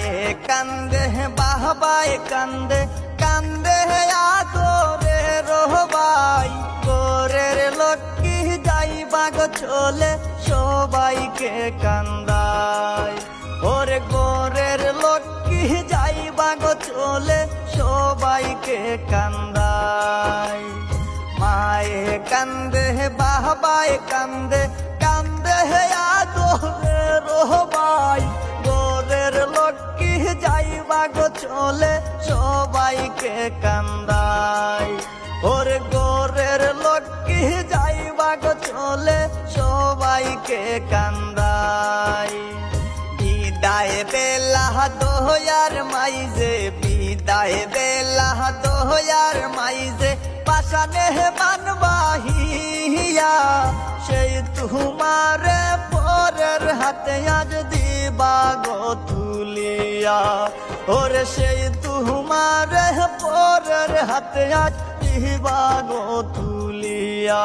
মায়ে কান্দে বাহবাই কান্দে কান্দে আদরে রহবাই গোরের লক্ষ্মী যাইবা গো চলে সবাইকে কান্দায় ওরে গোরের লক্ষ্মী যাইবা গো চলে সবাইকে কান্দায় মায়ে কান্দে বাহবাই কান্দে কান্দে আদরে রহবাই গোরের লক্ষ্মী যাইবা গো চলে সবাইকে কান্দায় ওরে গোরের লক্ষ্মী যাইবা গো চলে সবাইকে কান্দায় বিদায় বেলা দোয়ার মাইজে বিদায় বেলা দোয়ার মাইজে পাশানে মানবাহিয়া সেই তোমারে পরের হাতে আজ দিবা গো তুলিয়া ওরে সেই তোমারে পরের হাতে আজ দিবা গো তুলিয়া।